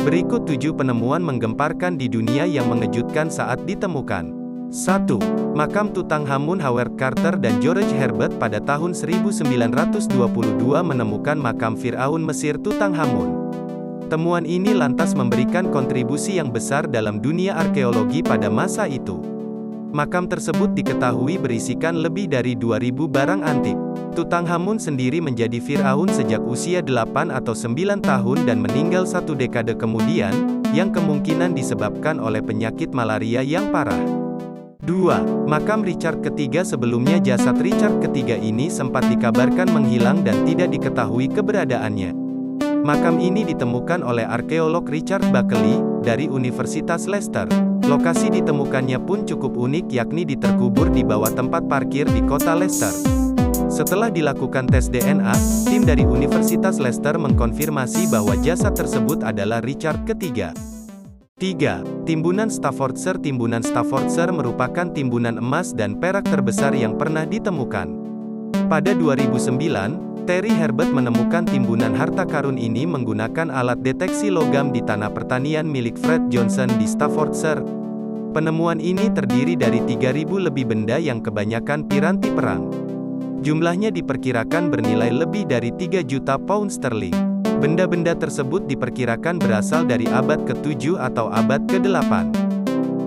Berikut 7 penemuan menggemparkan di dunia yang mengejutkan saat ditemukan. 1. Makam Tutankhamun. Howard Carter dan George Herbert pada tahun 1922 menemukan makam Firaun Mesir Tutankhamun. Temuan ini lantas memberikan kontribusi yang besar dalam dunia arkeologi pada masa itu. Makam tersebut diketahui berisikan lebih dari 2.000 barang antik. Tutankhamun sendiri menjadi Firaun sejak usia 8 atau 9 tahun dan meninggal 1 dekade kemudian, yang kemungkinan disebabkan oleh penyakit malaria yang parah. 2. Makam Richard III. Sebelumnya jasad Richard III ini sempat dikabarkan menghilang dan tidak diketahui keberadaannya. Makam ini ditemukan oleh arkeolog Richard Buckley, dari Universitas Leicester. Lokasi ditemukannya pun cukup unik, yakni diterkubur di bawah tempat parkir di kota Leicester. Setelah dilakukan tes DNA, tim dari Universitas Leicester mengkonfirmasi bahwa jasad tersebut adalah Richard III. 3. Timbunan Staffordshire. Timbunan Staffordshire merupakan timbunan emas dan perak terbesar yang pernah ditemukan. Pada 2009, Terry Herbert menemukan timbunan harta karun ini menggunakan alat deteksi logam di tanah pertanian milik Fred Johnson di Staffordshire. Penemuan ini terdiri dari 3.000 lebih benda yang kebanyakan piranti perang. Jumlahnya diperkirakan bernilai lebih dari 3 juta pound sterling. Benda-benda tersebut diperkirakan berasal dari abad ke-7 atau abad ke-8.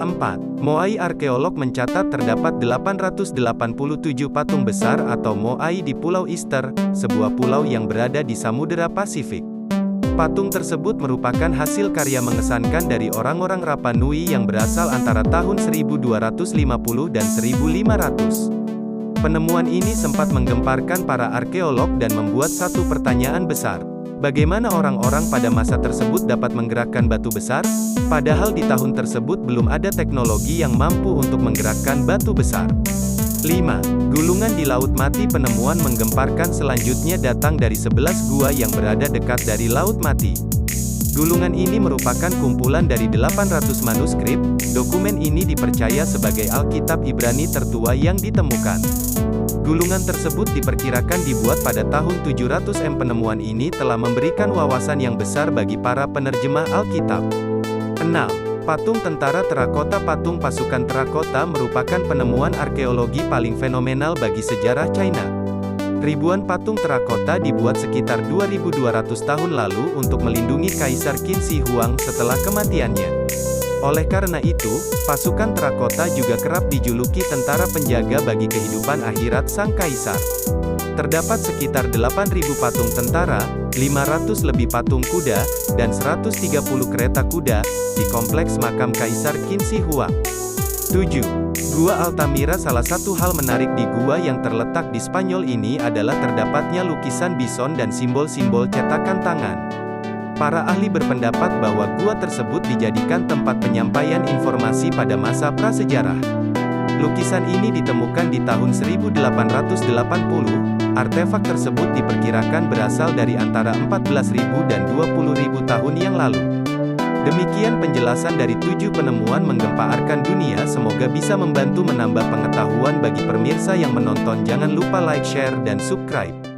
4. Moai. Arkeolog mencatat terdapat 887 patung besar atau moai di Pulau Easter, sebuah pulau yang berada di Samudera Pasifik. Patung tersebut merupakan hasil karya mengesankan dari orang-orang Rapa Nui yang berasal antara tahun 1250 dan 1500. Penemuan ini sempat menggemparkan para arkeolog dan membuat satu pertanyaan besar. Bagaimana orang-orang pada masa tersebut dapat menggerakkan batu besar? Padahal di tahun tersebut belum ada teknologi yang mampu untuk menggerakkan batu besar. 5. Gulungan di Laut Mati. Penemuan menggemparkan selanjutnya datang dari 11 gua yang berada dekat dari Laut Mati. Gulungan ini merupakan kumpulan dari 800 manuskrip. Dokumen ini dipercaya sebagai Alkitab Ibrani tertua yang ditemukan. Gulungan tersebut diperkirakan dibuat pada tahun 700 Penemuan ini telah memberikan wawasan yang besar bagi para penerjemah Alkitab. 6. Patung tentara terakota. Patung pasukan terakota merupakan penemuan arkeologi paling fenomenal bagi sejarah China. Ribuan patung terakota dibuat sekitar 2.200 tahun lalu untuk melindungi Kaisar Qin Shi Huang setelah kematiannya. Oleh karena itu, pasukan terakota juga kerap dijuluki tentara penjaga bagi kehidupan akhirat sang kaisar. Terdapat sekitar 8.000 patung tentara, 500 lebih patung kuda, dan 130 kereta kuda, di kompleks makam Kaisar Qin Shi Huang. 7. Gua Altamira. Salah satu hal menarik di gua yang terletak di Spanyol ini adalah terdapatnya lukisan bison dan simbol-simbol cetakan tangan. Para ahli berpendapat bahwa gua tersebut dijadikan tempat penyampaian informasi pada masa prasejarah. Lukisan ini ditemukan di tahun 1880. Artefak tersebut diperkirakan berasal dari antara 14.000 dan 20.000 tahun yang lalu. Demikian penjelasan dari 7 penemuan menggemparkan dunia. Semoga bisa membantu menambah pengetahuan bagi pemirsa yang menonton. Jangan lupa like, share, dan subscribe.